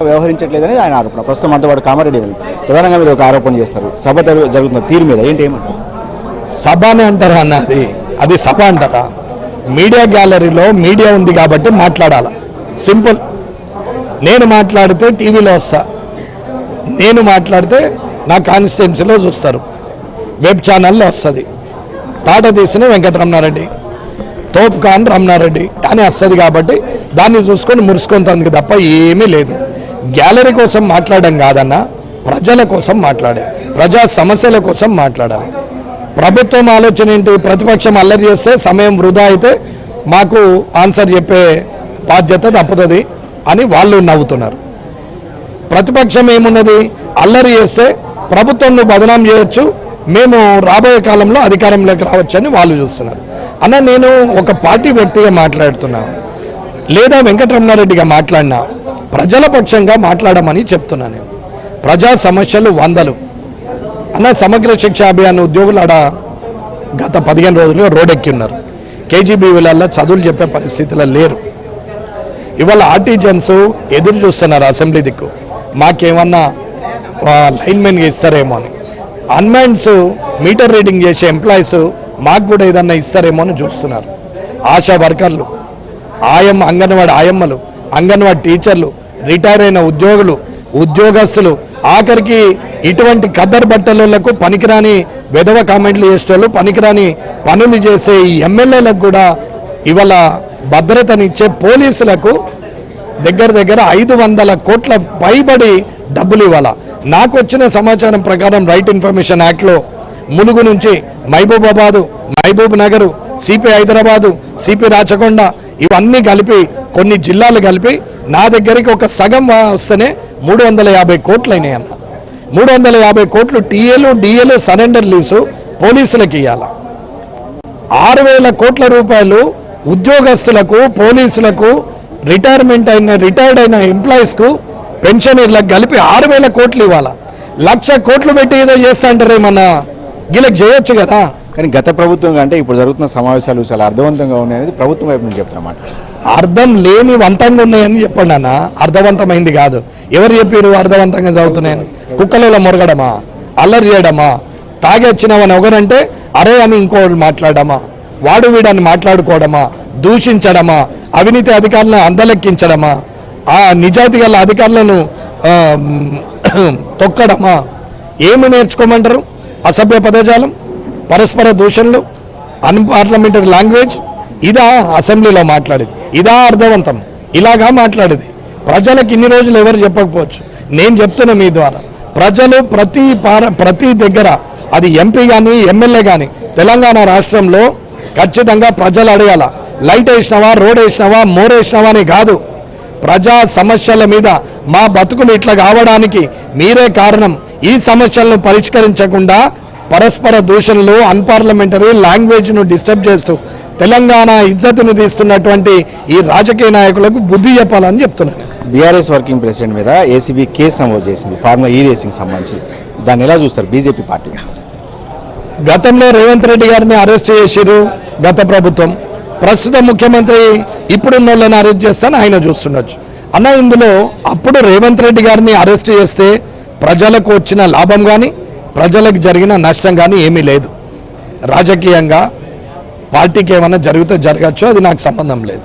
వ్యవహరించట్లేదని ఆయన ఆరోపణ. ప్రస్తుతం అంతా వాడు కామారెడ్డి ప్రధానంగా మీరు ఒక ఆరోపణ చేస్తారు. సభ జరుగుతున్న తీరు మీద ఏమంటారు? సభనే అంటారా అన్న? అది సభ అంటారా? మీడియా గ్యాలరీలో మీడియా ఉంది కాబట్టి మాట్లాడాలి. సింపుల్. నేను మాట్లాడితే టీవీలో వస్తా, నేను మాట్లాడితే నా కాన్స్టిట్యున్సీలో చూస్తారు, వెబ్ ఛానల్లో వస్తుంది. తాట తీసిన వెంకటరమణారెడ్డి, తోపుకాన్ రమణారెడ్డి అని వస్తుంది కాబట్టి దాన్ని చూసుకొని మురుసుకుంటుంది తప్ప ఏమీ లేదు. గ్యాలరీ కోసం మాట్లాడడం కాదన్న, ప్రజల కోసం మాట్లాడే, ప్రజా సమస్యల కోసం మాట్లాడాలి. ప్రభుత్వం ఆలోచన ఏంటి? ప్రతిపక్షం అల్లరి చేస్తే సమయం వృధా అయితే మాకు ఆన్సర్ చెప్పే బాధ్యత తప్పుతుంది అని వాళ్ళు నవ్వుతున్నారు. ప్రతిపక్షం ఏమున్నది? అల్లరి చేస్తే ప్రభుత్వంను బదనాం చేయొచ్చు, మేము రాబోయే కాలంలో అధికారంలోకి రావచ్చు అని వాళ్ళు చూస్తున్నారు. అన్న, నేను ఒక పార్టీ వ్యక్తిగా మాట్లాడుతున్నా లేదా వెంకటరమణారెడ్డిగా మాట్లాడినా ప్రజల పక్షంగా మాట్లాడమని చెప్తున్నాను. నేను ప్రజా సమస్యలు వందలు అన్న. సమగ్ర శిక్ష అభియాన్ ఉద్యోగులు ఆడ గత 15 రోజులుగా రోడ్డెక్కి ఉన్నారు. కేజీబీవీలలో చదువులు చెప్పే పరిస్థితిలో లేరు. ఇవాళ ఆర్టిజన్స్ ఎదురు చూస్తున్నారు అసెంబ్లీ దిక్కు, మాకేమన్నా లైన్మెన్గా ఇస్తారేమో అని. అన్మ్యాన్స్ మీటర్ రీడింగ్ చేసే ఎంప్లాయీస్ మాకు కూడా ఏదన్నా ఇస్తారేమో అని చూస్తున్నారు. ఆశా వర్కర్లు, అంగన్వాడీ ఆయమ్మలు, అంగన్వాడీ టీచర్లు, రిటైర్ అయిన ఉద్యోగులు, ఉద్యోగస్తులు, ఆఖరికి ఇటువంటి కద్దరు బట్టలకు పనికిరాని వెధవ కామెంట్లు చేసేవాళ్ళు, పనికిరాని పనులు చేసే ఈ ఎమ్మెల్యేలకు కూడా ఇవాళ భద్రతనిచ్చే పోలీసులకు దగ్గర 500 కోట్ల పైబడి డబ్బులు ఇవ్వాలా. నాకు వచ్చిన సమాచారం ప్రకారం రైట్ ఇన్ఫర్మేషన్ యాక్ట్లో ములుగు నుంచి మహబూబాబాదు, మహబూబ్ నగరు, సిపి హైదరాబాదు, సిపి రాచకొండ ఇవన్నీ కలిపి కొన్ని జిల్లాలు కలిపి నా దగ్గరికి ఒక సగం వస్తేనే 350 కోట్లు అయినాయి అన్న. 350 కోట్లు టీఏలు డిఏలు సరెండర్ లీవ్స్ పోలీసులకు ఇవ్వాల. 6,000 కోట్ల రూపాయలు ఉద్యోగస్తులకు, పోలీసులకు, రిటైర్డ్ అయిన ఎంప్లాయీస్కు, పెన్షనర్లకు కలిపి 6,000 కోట్లు ఇవ్వాలా. 1,00,000 కోట్లు పెట్టి ఏదో చేస్తా అంటారేమన్నా వీళ్ళకి చేయొచ్చు కదా. కానీ గత ప్రభుత్వం కంటే ఇప్పుడు జరుగుతున్న సమావేశాలు చాలా అర్థవంతంగా ఉన్నాయనేది ప్రభుత్వం వైపు నుంచి చెప్తున్నమాట. అర్థం లేని వంతంగా ఉన్నాయని చెప్పండి అన్న, అర్థవంతమైంది కాదు. ఎవరు చెప్పారు అర్థవంతంగా చదువుతున్నాయని? కుక్కలలో మొరగడమా, అల్లరి చేయడమా, తాగి వచ్చినామని ఒకరంటే అరే అని ఇంకోళ్ళు మాట్లాడమా, వాడు వీడని మాట్లాడుకోవడమా, దూషించడమా, అవినీతి అధికారులను అందలెక్కించడమా, ఆ నిజాయితీ గల అధికారులను తొక్కడమా? ఏమి నేర్చుకోమంటారు? అసభ్య పదజాలం, పరస్పర దూషణలు, అన్పార్లమెంటరీ లాంగ్వేజ్. ఇదా అసెంబ్లీలో మాట్లాడేది? ఇదా అర్థవంతం? ఇలాగా మాట్లాడేది? ప్రజలకు ఇన్ని రోజులు ఎవరు చెప్పకపోవచ్చు, నేను చెప్తున్నా మీ ద్వారా. ప్రజలు ప్రతి దగ్గర, అది ఎంపీ కానీ ఎమ్మెల్యే కానీ తెలంగాణ రాష్ట్రంలో ఖచ్చితంగా ప్రజలు అడగాల. లైట్ వేసినావా, రోడ్ వేసినావా, మోర్ వేసినావా అని కాదు. ప్రజా సమస్యల మీద మా బతుకులు ఇట్లా కావడానికి మీరే కారణం. ఈ సమస్యలను పరిష్కరించకుండా పరస్పర దూషణలు, అన్పార్లమెంటరీ లాంగ్వేజ్ను డిస్టర్బ్ చేస్తూ తెలంగాణ ఇజ్జతును తీస్తున్నటువంటి ఈ రాజకీయ నాయకులకు బుద్ధి చెప్పాలని చెప్తున్నాను. బీఆర్ఎస్ వర్కింగ్ ప్రెసిడెంట్ మీద ఏసీబీ కేసు నమోదు చేసింది ఫార్ములా ఈ రేసింగ్ సంబంధించి. దాన్ని ఎలా చూస్తారు బీజేపీ పార్టీ? గతంలో రేవంత్ రెడ్డి గారిని అరెస్ట్ చేసిరు గత ప్రభుత్వం. ప్రస్తుత ముఖ్యమంత్రి ఇప్పుడున్న వాళ్ళని అరెస్ట్ చేస్తాను ఆయన చూస్తుండొచ్చు అన్న. ఇందులో అప్పుడు రేవంత్ రెడ్డి గారిని అరెస్ట్ చేస్తే ప్రజలకు వచ్చిన లాభం కానీ ప్రజలకు జరిగిన నష్టం కానీ ఏమీ లేదు. రాజకీయంగా పార్టీకి ఏమైనా జరిగితే జరగచ్చు, అది నాకు సంబంధం లేదు.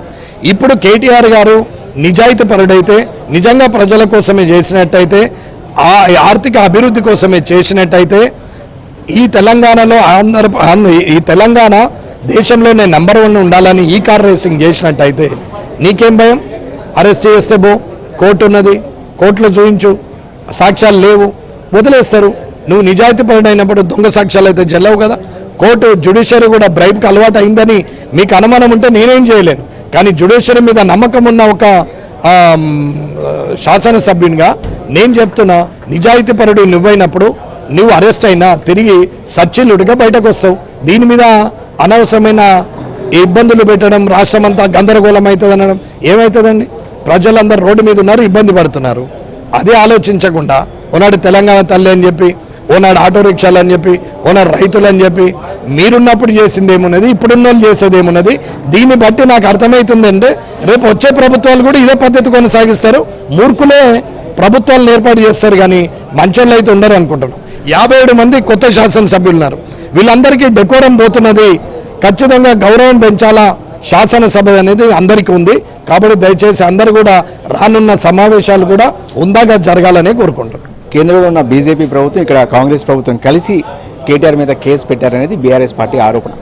ఇప్పుడు కేటీఆర్ గారు నిజాయితీ పరుడైతే, నిజంగా ప్రజల కోసమే చేసినట్టయితే, ఆర్థిక అభివృద్ధి కోసమే చేసినట్టయితే, ఈ తెలంగాణలో ఈ తెలంగాణ దేశంలోనే నెంబర్ 1 ఉండాలని ఈ కార్ రేసింగ్ చేసినట్టయితే నీకేం భయం? అరెస్ట్ చేస్తే కోర్టు ఉన్నది, కోర్టులో చూయించు, సాక్ష్యాలు లేవు, వదిలేస్తారు. నువ్వు నిజాయితీ పరుడైనప్పుడు దొంగ సాక్ష్యాలు అయితే చెల్లవు కదా. కోర్టు జ్యుడిషియరీ కూడా బ్రైబ్కి అలవాటు అయిందని మీకు అనుమానం ఉంటే నేనేం చేయలేను. కానీ జ్యుడిషియరీ మీద నమ్మకం ఉన్న ఒక శాసనసభ్యునిగా నేను చెప్తున్నా, నిజాయితీ పరుడు నువ్వైనప్పుడు నువ్వు అరెస్ట్ అయినా తిరిగి సచ్చిల్లుడిగా బయటకు వస్తావు. దీని మీద అనవసరమైన ఇబ్బందులు పెట్టడం, రాష్ట్రం అంతా గందరగోళం అవుతుంది అనడం ఏమవుతుందండి? ప్రజలందరూ రోడ్డు మీద ఉన్నారు, ఇబ్బంది పడుతున్నారు. అదే ఆలోచించకుండా ఓనాడు తెలంగాణ తల్లి అని చెప్పి, ఓనాడు ఆటో రిక్షాలు అని చెప్పి, ఓనాడు రైతులు అని చెప్పి మీరున్నప్పుడు చేసింది ఏమున్నది, ఇప్పుడున్న వాళ్ళు చేసేది ఏమున్నది? దీన్ని బట్టి నాకు అర్థమవుతుందంటే రేపు వచ్చే ప్రభుత్వాలు కూడా ఇదే పద్ధతి కొనసాగిస్తారు. మూర్ఖులే ప్రభుత్వాలను ఏర్పాటు చేస్తారు కానీ మంచోళ్ళు అయితే ఉండరు అనుకుంటున్నాను. 57 మంది కొత్త శాసనసభ్యులు ఉన్నారు. వీళ్ళందరికీ డెకోరం పోతున్నది. ఖచ్చితంగా గౌరవం పెంచాలా శాసనసభ అనేది అందరికీ ఉంది. కాబట్టి దయచేసి అందరూ కూడా రానున్న సమావేశాలు కూడా ఉందాగా జరగాలని కోరుకుంటున్నాను. కేంద్రంలో ఉన్న బీజేపీ ప్రభుత్వం ఇక్కడ కాంగ్రెస్ ప్రభుత్వం కలిసి కేటీఆర్ మీద కేసు పెట్టారనేది బీఆర్ఎస్ పార్టీ ఆరోపణ.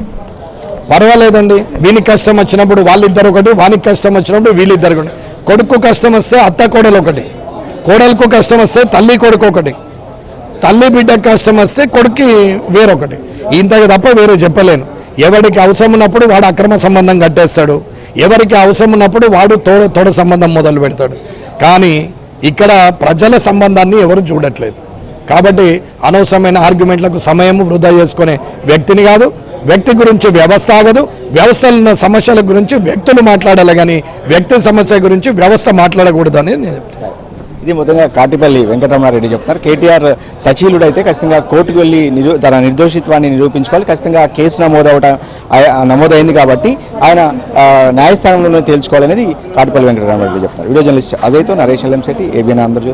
పర్వాలేదండి, వీనికి కష్టం వచ్చినప్పుడు వాళ్ళిద్దరు ఒకటి, వానికి కష్టం వచ్చినప్పుడు వీళ్ళిద్దరు ఒకటి. కొడుకు కష్టం వస్తే అత్త కోడలు ఒకటి, కోడలకు కష్టం వస్తే తల్లి కొడుకు ఒకటి, తల్లి బిడ్డకు కష్టం వస్తే కొడుక్కి వేరొకటి. ఇంతకు తప్ప వేరే చెప్పలేను. ఎవరికి అవసరం ఉన్నప్పుడు వాడు అక్రమ సంబంధం కట్టేస్తాడు, ఎవరికి అవసరం ఉన్నప్పుడు వాడు తోడ సంబంధం మొదలు పెడతాడు. కానీ ఇక్కడ ప్రజల సంబంధాన్ని ఎవరు చూడట్లేదు. కాబట్టి అనవసరమైన ఆర్గ్యుమెంట్లకు సమయం వృధా చేసుకునే వ్యక్తిని కాదు. వ్యక్తి గురించి వ్యవస్థ ఆగదు. వ్యవస్థలో ఉన్న సమస్యల గురించి వ్యక్తులు మాట్లాడాలి కానీ వ్యక్తి సమస్య గురించి వ్యవస్థ మాట్లాడకూడదని నేను చెప్తాను. ఇది మొత్తంగా కాటిపల్లి వెంకటరమారెడ్డి చెప్తున్నారు. కేటీఆర్ సచీలుడు అయితే ఖచ్చితంగా కోర్టుకు వెళ్ళి తన నిర్దోషిత్వాన్ని నిరూపించుకోవాలి. ఖచ్చితంగా కేసు నమోదైంది కాబట్టి ఆయన న్యాయస్థానంలోనే తేల్చుకోవాలనేది కాటిపల్లి వెంకటరమారెడ్డి చెప్తున్నారు. Video journalist అజయ్తో Naresh ఎల్ఎంశెట్టి, ABN Andhra Jyothi.